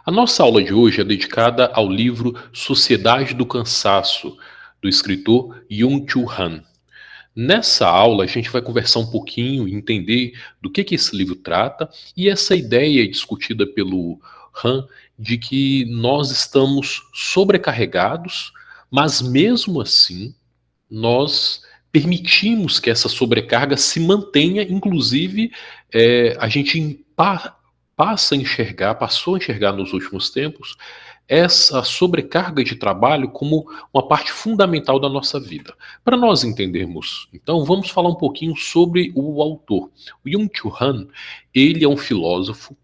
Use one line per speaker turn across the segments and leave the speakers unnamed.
A nossa aula de hoje é dedicada ao livro Sociedade do Cansaço, do escritor Byung-Chul Han. Nessa aula, a gente vai conversar um pouquinho e entender do que esse livro trata e essa ideia discutida pelo Han de que nós estamos sobrecarregados, mas mesmo assim nós permitimos que essa sobrecarga se mantenha, inclusive a gente passou a enxergar nos últimos tempos essa sobrecarga de trabalho como uma parte fundamental da nossa vida. Para nós entendermos, então, vamos falar um pouquinho sobre o autor. O Byung-Chul Han, ele é um filósofo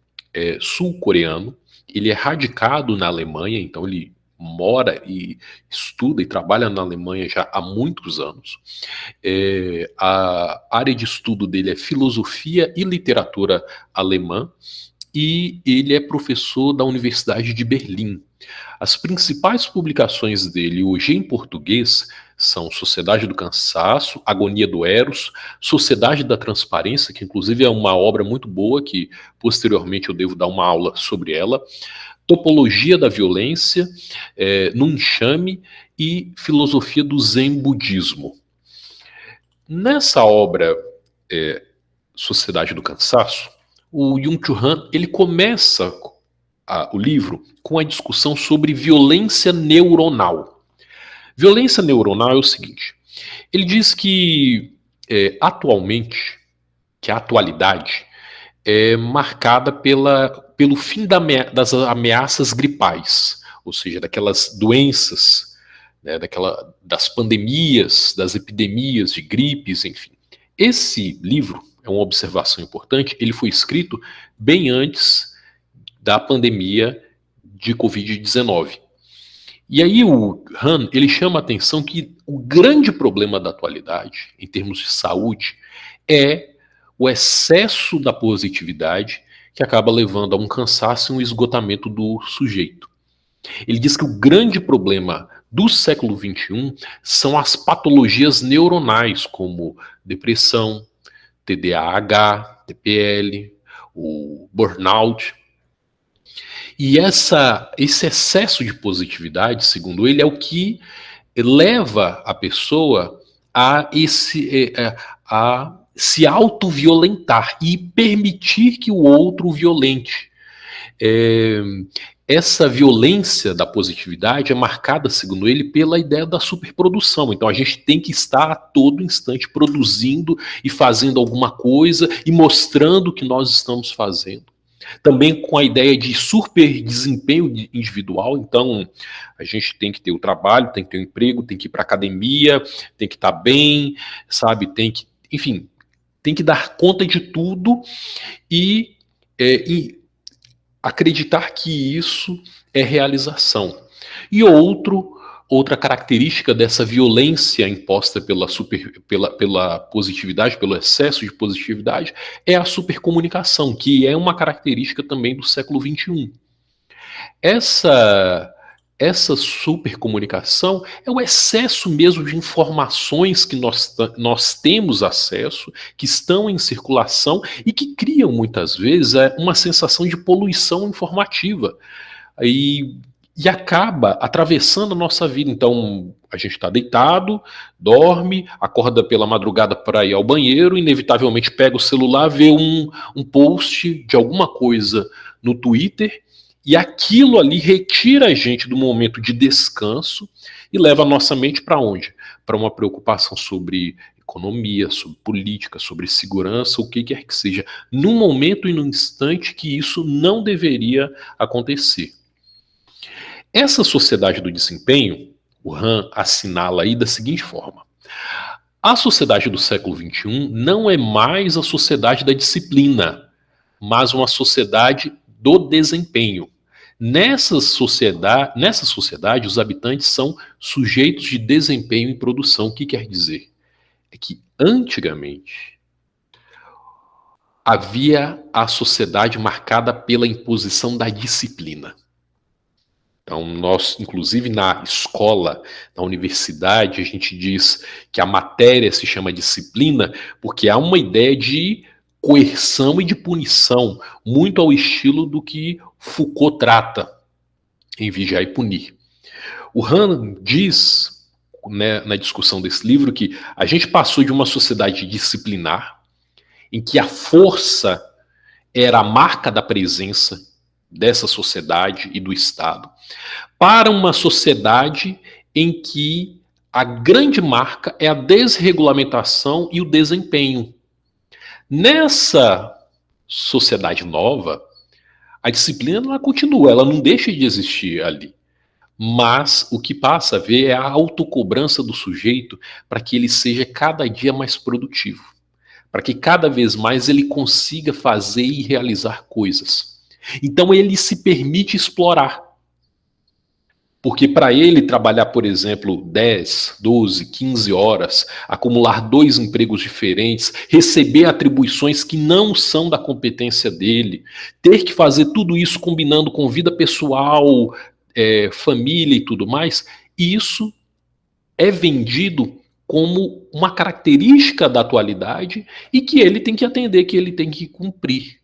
sul-coreano, ele é radicado na Alemanha, então ele mora e estuda e trabalha na Alemanha já há muitos anos. A área de estudo dele é filosofia e literatura alemã, e ele é professor da Universidade de Berlim. As principais publicações dele hoje em português são Sociedade do Cansaço, Agonia do Eros, Sociedade da Transparência, que inclusive é uma obra muito boa, que posteriormente eu devo dar uma aula sobre ela, Topologia da Violência, No Enxame e Filosofia do Zen Budismo. Nessa obra, Sociedade do Cansaço, o Byung-Chul Han, ele começa o livro com a discussão sobre violência neuronal. Violência neuronal é o seguinte, ele diz que atualmente, que a atualidade é marcada pelo fim das ameaças gripais, ou seja, daquelas doenças, né, das pandemias, das epidemias de gripes, enfim. Esse livro é uma observação importante, ele foi escrito bem antes da pandemia de Covid-19. E aí o Han, ele chama a atenção que o grande problema da atualidade, em termos de saúde, é o excesso da positividade que acaba levando a um cansaço e um esgotamento do sujeito. Ele diz que o grande problema do século XXI são as patologias neuronais, como depressão, TDAH, TPL, o burnout. E esse excesso de positividade, segundo ele, é o que leva a pessoa a se autoviolentar e permitir que o outro violente. Essa violência da positividade é marcada, segundo ele, pela ideia da superprodução. Então a gente tem que estar a todo instante produzindo e fazendo alguma coisa e mostrando o que nós estamos fazendo. Também com a ideia de super desempenho individual, então a gente tem que ter o trabalho, tem que ter o emprego, tem que ir para academia, tem que estar bem, sabe, enfim, tem que dar conta de tudo e acreditar que isso é realização. E outra característica dessa violência imposta pela positividade, pelo excesso de positividade, é a supercomunicação, que é uma característica também do século XXI. Essa supercomunicação é o excesso mesmo de informações que nós temos acesso, que estão em circulação e que criam muitas vezes uma sensação de poluição informativa e acaba atravessando a nossa vida. Então a gente está deitado, dorme, acorda pela madrugada para ir ao banheiro, inevitavelmente pega o celular, vê um post de alguma coisa no Twitter, e aquilo ali retira a gente do momento de descanso e leva a nossa mente para onde? Para uma preocupação sobre economia, sobre política, sobre segurança, o que quer que seja, num momento e num instante que isso não deveria acontecer. Essa sociedade do desempenho, o Han assinala aí da seguinte forma: a sociedade do século XXI não é mais a sociedade da disciplina, mas uma sociedade do desempenho. Nessa sociedade, os habitantes são sujeitos de desempenho e produção. O que quer dizer? É que antigamente havia a sociedade marcada pela imposição da disciplina. Então, nós, inclusive na escola, na universidade, a gente diz que a matéria se chama disciplina porque há uma ideia de coerção e de punição, muito ao estilo do que Foucault trata em Vigiar e Punir. O Han diz, né, na discussão desse livro, que a gente passou de uma sociedade disciplinar, em que a força era a marca da presença dessa sociedade e do Estado, para uma sociedade em que a grande marca é a desregulamentação e o desempenho. Nessa sociedade nova, a disciplina ela continua, ela não deixa de existir ali. Mas o que passa a ver é a autocobrança do sujeito para que ele seja cada dia mais produtivo, para que cada vez mais ele consiga fazer e realizar coisas. Então ele se permite explorar. Porque para ele trabalhar, por exemplo, 10, 12, 15 horas, acumular 2 empregos diferentes, receber atribuições que não são da competência dele, ter que fazer tudo isso combinando com vida pessoal, família e tudo mais, isso é vendido como uma característica da atualidade e que ele tem que atender, que ele tem que cumprir.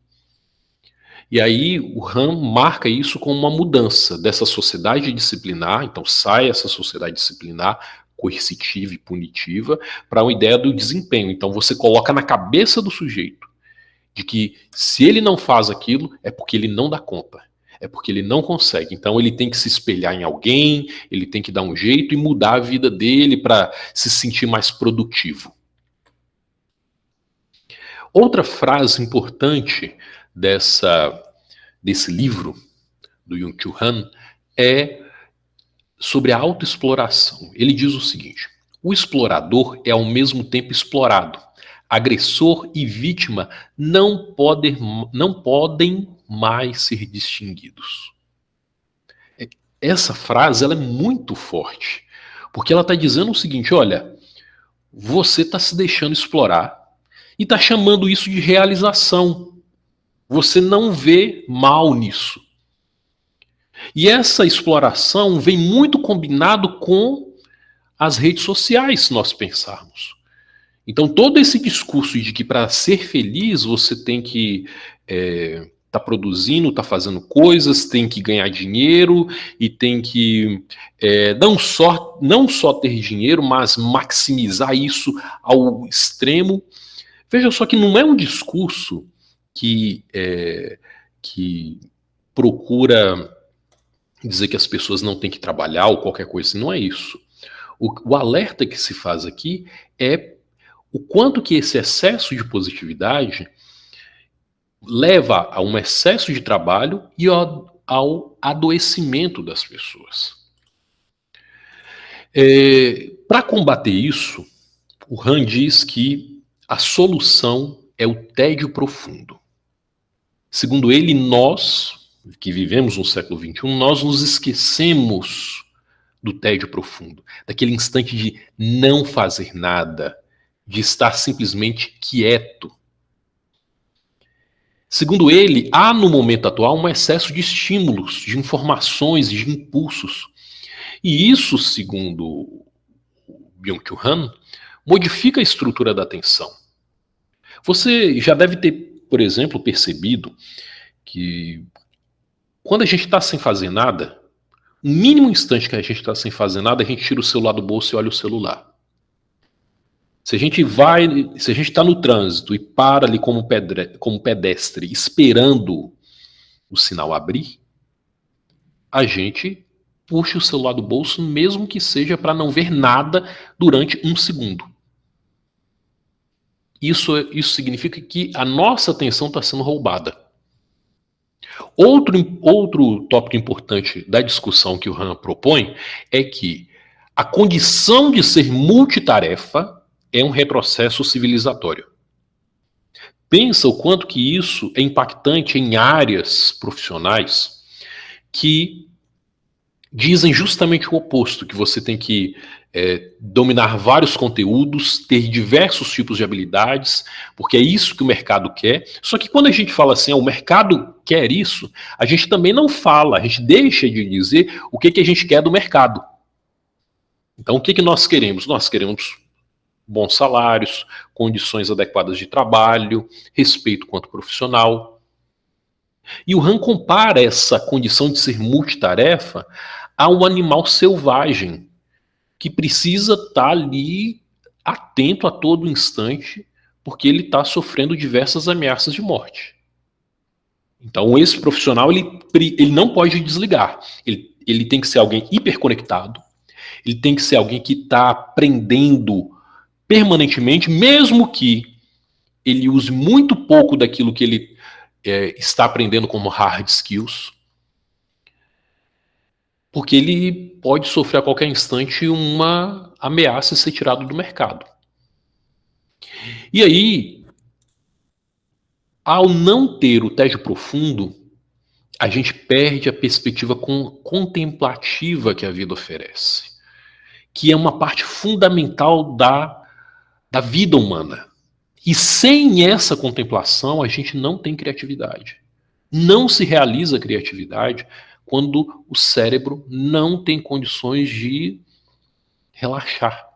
E aí o Han marca isso como uma mudança dessa sociedade disciplinar, então sai essa sociedade disciplinar, coercitiva e punitiva, para uma ideia do desempenho. Então você coloca na cabeça do sujeito de que se ele não faz aquilo, é porque ele não dá conta, é porque ele não consegue. Então ele tem que se espelhar em alguém, ele tem que dar um jeito e mudar a vida dele para se sentir mais produtivo. Outra frase importante desse livro, do Byung-Chul Han, é sobre a autoexploração. Ele diz o seguinte: o explorador é ao mesmo tempo explorado. Agressor e vítima não podem mais ser distinguidos. Essa frase ela é muito forte, porque ela está dizendo o seguinte: olha, você está se deixando explorar e está chamando isso de realização. Você não vê mal nisso. E essa exploração vem muito combinado com as redes sociais, se nós pensarmos. Então todo esse discurso de que para ser feliz você tem que tá produzindo, tá fazendo coisas, tem que ganhar dinheiro e tem que não só ter dinheiro, mas maximizar isso ao extremo. Veja só que não é um discurso que procura dizer que as pessoas não têm que trabalhar ou qualquer coisa assim. Não é isso. O alerta que se faz aqui é o quanto que esse excesso de positividade leva a um excesso de trabalho e ao adoecimento das pessoas. Para combater isso, o Han diz que a solução é o tédio profundo. Segundo ele, nós, que vivemos no século XXI, nós nos esquecemos do tédio profundo, daquele instante de não fazer nada, de estar simplesmente quieto. Segundo ele, há no momento atual um excesso de estímulos, de informações, de impulsos. E isso, segundo Byung-Chul Han, modifica a estrutura da atenção. Você já deve ter, por exemplo, percebido que quando a gente está sem fazer nada, no mínimo instante que a gente está sem fazer nada, a gente tira o celular do bolso e olha o celular. Se a gente está no trânsito e para ali como pedestre esperando o sinal abrir, a gente puxa o celular do bolso, mesmo que seja para não ver nada durante 1 segundo. Isso significa que a nossa atenção está sendo roubada. Outro tópico importante da discussão que o Han propõe é que a condição de ser multitarefa é um retrocesso civilizatório. Pensa o quanto que isso é impactante em áreas profissionais que dizem justamente o oposto, que você tem que dominar vários conteúdos, ter diversos tipos de habilidades, porque é isso que o mercado quer. Só que quando a gente fala assim, o mercado quer isso, a gente também não fala, a gente deixa de dizer o que a gente quer do mercado. Então o que nós queremos? Nós queremos bons salários, condições adequadas de trabalho, respeito quanto profissional. E o Han compara essa condição de ser multitarefa a um animal selvagem que precisa estar ali atento a todo instante porque ele está sofrendo diversas ameaças de morte. Então esse profissional ele não pode desligar, ele tem que ser alguém hiperconectado, ele tem que ser alguém que está aprendendo permanentemente, mesmo que ele use muito pouco daquilo que ele está aprendendo como hard skills, porque ele pode sofrer a qualquer instante uma ameaça e ser tirado do mercado. E aí, ao não ter o tédio profundo, a gente perde a perspectiva contemplativa que a vida oferece, que é uma parte fundamental da vida humana. E sem essa contemplação, a gente não tem criatividade. Não se realiza a criatividade quando o cérebro não tem condições de relaxar.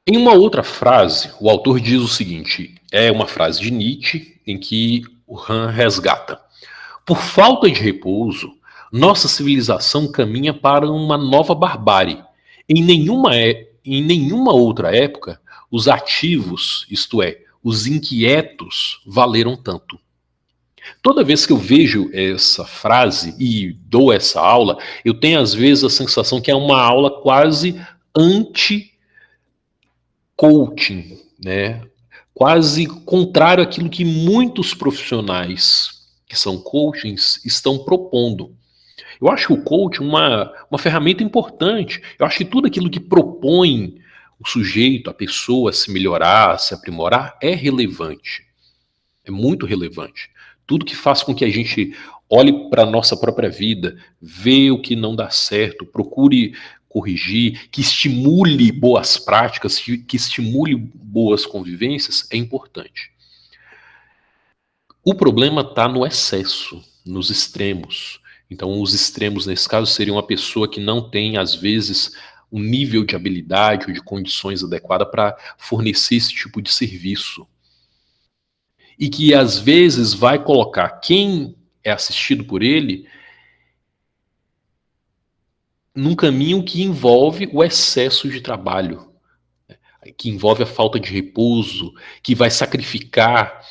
Em uma outra frase, o autor diz o seguinte, é uma frase de Nietzsche, em que o Han resgata. Por falta de repouso, nossa civilização caminha para uma nova barbárie. Em nenhuma outra época, os ativos, isto é, os inquietos, valeram tanto. Toda vez que eu vejo essa frase e dou essa aula, eu tenho às vezes a sensação que é uma aula quase anti-coaching, né? Quase contrário àquilo que muitos profissionais que são coachings estão propondo. Eu acho o coaching uma ferramenta importante. Eu acho que tudo aquilo que propõe o sujeito, a pessoa, a se melhorar, a se aprimorar, é relevante. É muito relevante. Tudo que faz com que a gente olhe para a nossa própria vida, vê o que não dá certo, procure corrigir, que estimule boas práticas, que estimule boas convivências, é importante. O problema está no excesso, nos extremos. Então, os extremos, nesse caso, seriam uma pessoa que não tem, às vezes, um nível de habilidade ou de condições adequadas para fornecer esse tipo de serviço. E que, às vezes, vai colocar quem é assistido por ele num caminho que envolve o excesso de trabalho, que envolve a falta de repouso, que vai sacrificar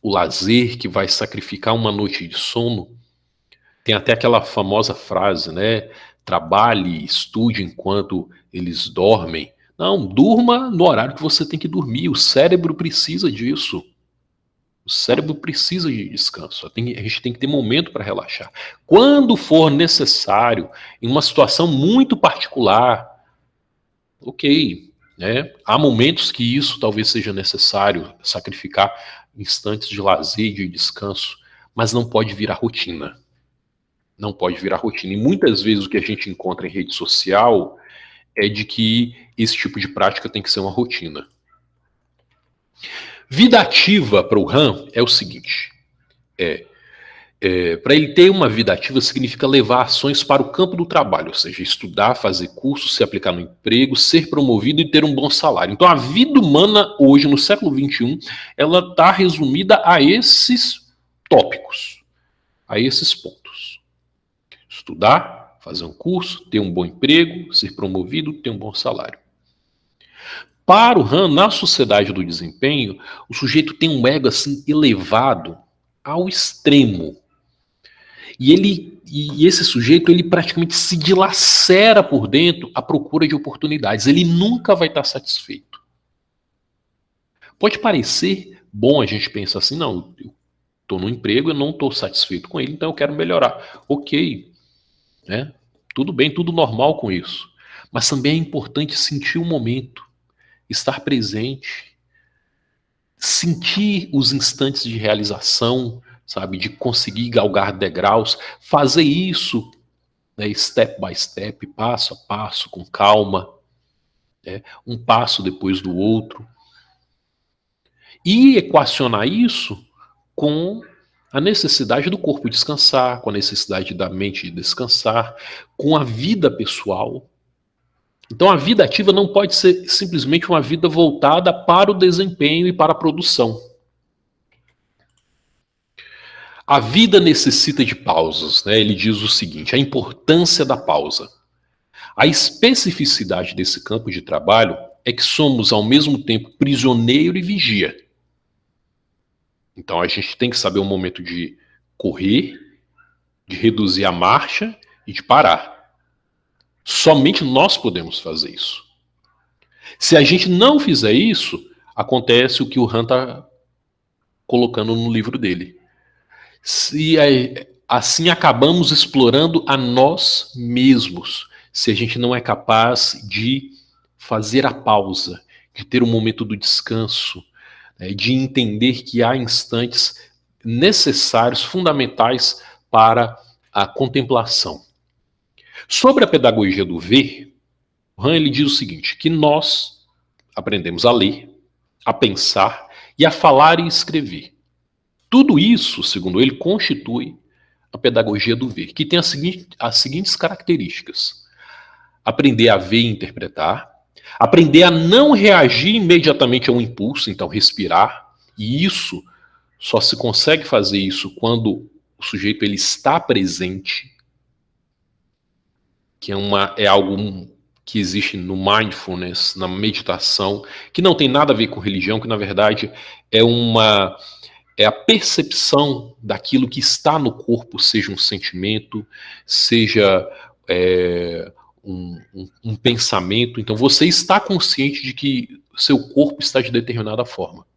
o lazer, que vai sacrificar uma noite de sono. Tem até aquela famosa frase, né? Trabalhe, estude enquanto eles dormem. Não, durma no horário que você tem que dormir. O cérebro precisa disso. O cérebro precisa de descanso. A gente tem que ter momento para relaxar. Quando for necessário, em uma situação muito particular, ok, né? Há momentos que isso talvez seja necessário, sacrificar instantes de lazer e de descanso, mas não pode virar rotina. Não pode virar rotina. E muitas vezes o que a gente encontra em rede social é de que esse tipo de prática tem que ser uma rotina. Vida ativa para o Han é o seguinte: para ele ter uma vida ativa significa levar ações para o campo do trabalho, ou seja, estudar, fazer cursos, se aplicar no emprego, ser promovido e ter um bom salário. Então a vida humana hoje, no século XXI, ela está resumida a esses tópicos, a esses pontos. Estudar, fazer um curso, ter um bom emprego, ser promovido, ter um bom salário. Para o Han, na sociedade do desempenho, o sujeito tem um ego assim elevado ao extremo. E esse sujeito, ele praticamente se dilacera por dentro à procura de oportunidades. Ele nunca vai estar satisfeito. Pode parecer bom a gente pensar assim, não, eu estou no emprego, eu não estou satisfeito com ele, então eu quero melhorar. Ok, né? Tudo bem, tudo normal com isso. Mas também é importante sentir o momento, estar presente, sentir os instantes de realização, sabe, de conseguir galgar degraus, fazer isso, né, step by step, passo a passo, com calma, né, um passo depois do outro, e equacionar isso com a necessidade do corpo descansar, com a necessidade da mente descansar, com a vida pessoal. Então a vida ativa não pode ser simplesmente uma vida voltada para o desempenho e para a produção. A vida necessita de pausas, né? Ele diz o seguinte: a importância da pausa. A especificidade desse campo de trabalho é que somos ao mesmo tempo prisioneiro e vigia. Então a gente tem que saber o momento de correr, de reduzir a marcha e de parar. Somente nós podemos fazer isso. Se a gente não fizer isso, acontece o que o Han está colocando no livro dele. Assim acabamos explorando a nós mesmos, se a gente não é capaz de fazer a pausa, de ter um momento do descanso, né, de entender que há instantes necessários, fundamentais para a contemplação. Sobre a pedagogia do ver, o Han ele diz o seguinte, que nós aprendemos a ler, a pensar e a falar e escrever. Tudo isso, segundo ele, constitui a pedagogia do ver, que tem as seguintes características: aprender a ver e interpretar, aprender a não reagir imediatamente a um impulso, então respirar, e isso só se consegue fazer isso quando o sujeito ele está presente, que é algo que existe no mindfulness, na meditação, que não tem nada a ver com religião, que na verdade é a percepção daquilo que está no corpo, seja um sentimento, seja um pensamento. Então você está consciente de que seu corpo está de determinada forma.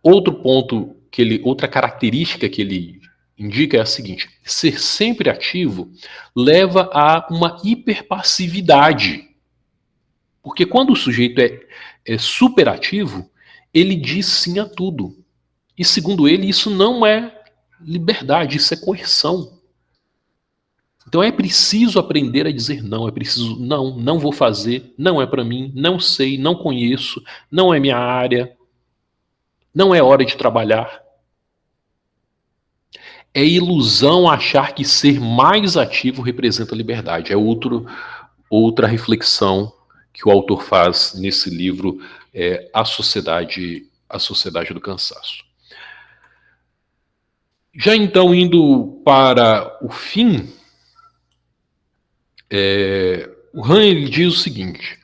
Outro ponto outra característica que ele indica é a seguinte: ser sempre ativo leva a uma hiperpassividade. Porque quando o sujeito é superativo, ele diz sim a tudo. E segundo ele, isso não é liberdade, isso é coerção. Então é preciso aprender a dizer não, é preciso não vou fazer, não é para mim, não sei, não conheço, não é minha área, não é hora de trabalhar. É ilusão achar que ser mais ativo representa liberdade. É outra reflexão que o autor faz nesse livro, A Sociedade do Cansaço. Já então, indo para o fim, o Han ele diz o seguinte,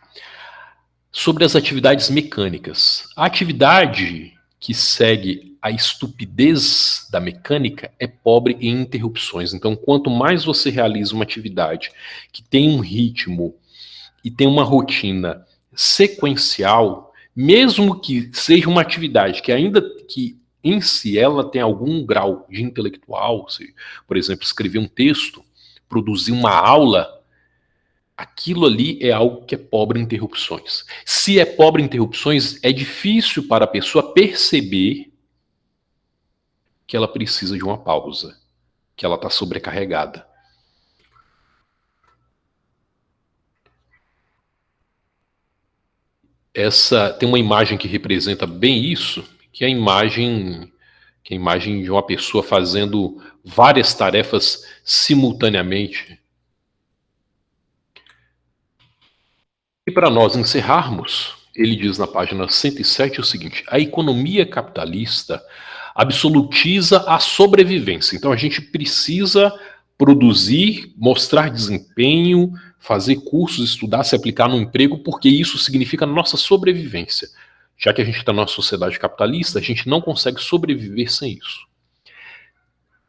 sobre as atividades mecânicas. A atividade que segue a estupidez da mecânica é pobre em interrupções. Então, quanto mais você realiza uma atividade que tem um ritmo e tem uma rotina sequencial, mesmo que seja uma atividade que ainda que em si ela tem algum grau de intelectual, por exemplo, escrever um texto, produzir uma aula, aquilo ali é algo que é pobre em interrupções. Se é pobre em interrupções, é difícil para a pessoa perceber que ela precisa de uma pausa, que ela está sobrecarregada. Tem uma imagem que representa bem isso, que é a imagem de uma pessoa fazendo várias tarefas simultaneamente. E para nós encerrarmos, ele diz na página 107 o seguinte: a economia capitalista absolutiza a sobrevivência. Então a gente precisa produzir, mostrar desempenho, fazer cursos, estudar, se aplicar no emprego, porque isso significa nossa sobrevivência. Já que a gente está numa sociedade capitalista, a gente não consegue sobreviver sem isso.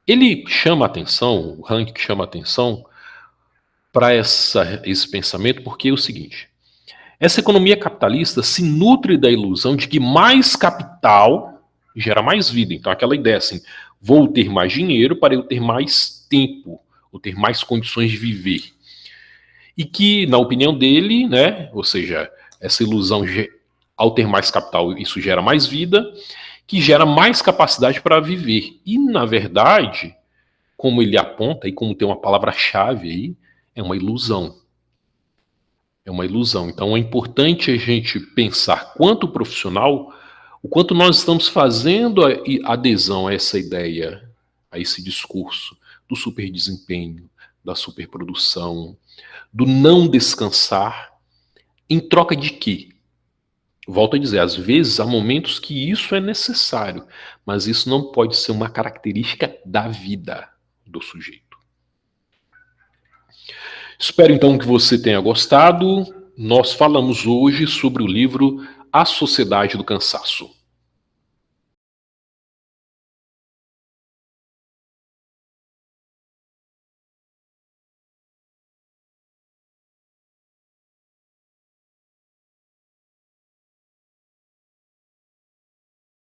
Ele chama a atenção, o Hank chama a atenção para esse pensamento, porque é o seguinte: essa economia capitalista se nutre da ilusão de que mais capital gera mais vida. Então aquela ideia assim, vou ter mais dinheiro para eu ter mais tempo, ou ter mais condições de viver. E que, na opinião dele, né, ou seja, essa ilusão, ao ter mais capital, isso gera mais vida, que gera mais capacidade para viver. E, na verdade, como ele aponta, e como tem uma palavra-chave aí, é uma ilusão. É uma ilusão. Então é importante a gente pensar, quanto profissional, O quanto nós estamos fazendo a adesão a essa ideia, a esse discurso do superdesempenho, da superprodução, do não descansar, em troca de quê? Volto a dizer, às vezes há momentos que isso é necessário, mas isso não pode ser uma característica da vida do sujeito. Espero então que você tenha gostado. Nós falamos hoje sobre o livro A Sociedade do Cansaço.